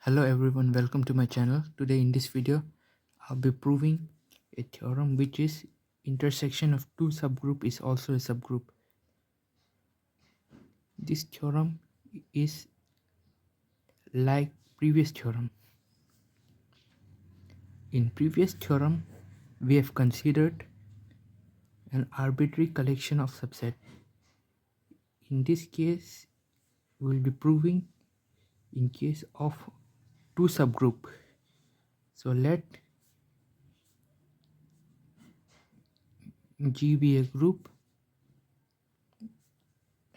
Hello everyone, welcome to my channel. Today in this video I'll be proving a theorem which is intersection of two subgroup is also a subgroup. This theorem is like previous theorem. In previous theorem we have considered an arbitrary collection of subset. In this case we will be proving in case of two subgroup. So let G be a group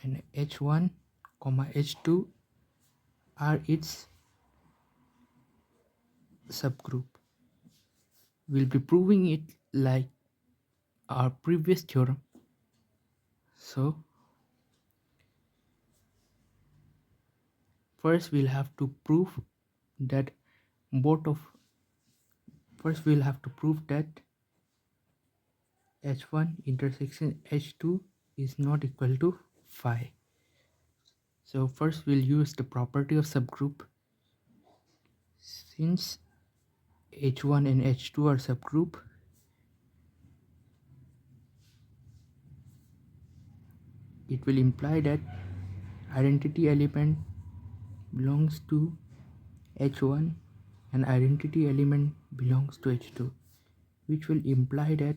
and H1, H2 are its subgroup. We'll be proving it like our previous theorem. So first we'll have to prove that H1 intersection H2 is not equal to phi. So first we'll use the property of subgroup. Since H1 and H2 are subgroup, it will imply that identity element belongs to H1 and identity element belongs to H2, which will imply that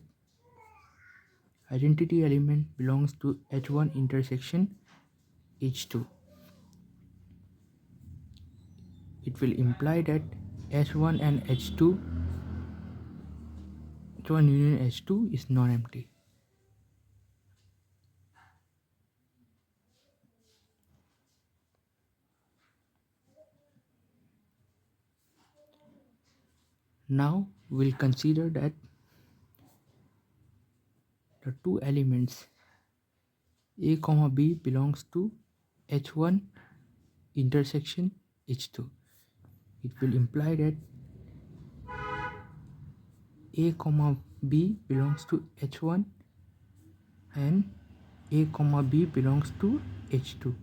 identity element belongs to H1 intersection H2. It will imply that H1 and H2, H1 union H2 is non-empty. Now we'll consider that the two elements A, B belongs to H1 intersection H2. It will imply that A, B belongs to H1 and A, B belongs to H2.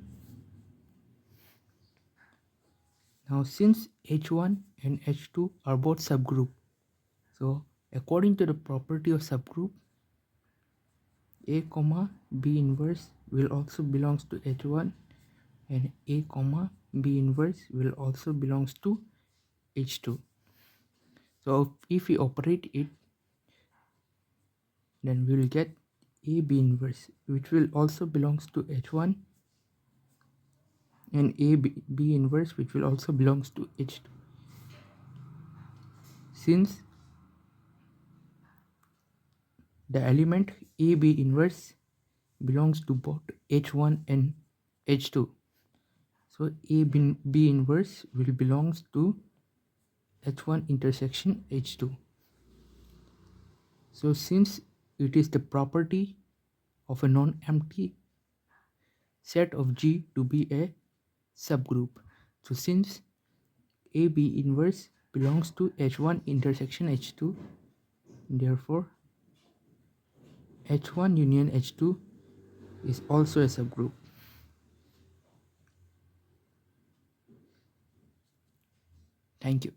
Now since H1 and H2 are both subgroup, so according to the property of subgroup, A, B inverse will also belongs to H1 and A, B inverse will also belongs to H2. So if we operate it, then we will get A, B inverse, which will also belongs to H1 and A, B inverse, which will also belongs to H2. Since the element A, B inverse belongs to both H1 and H2, so A, B inverse will belongs to H1 intersection H2. So since it is the property of a non-empty set of G to be a subgroup, so since A, B inverse belongs to H1 intersection H2, therefore H1 union H2 is also a subgroup. Thank you.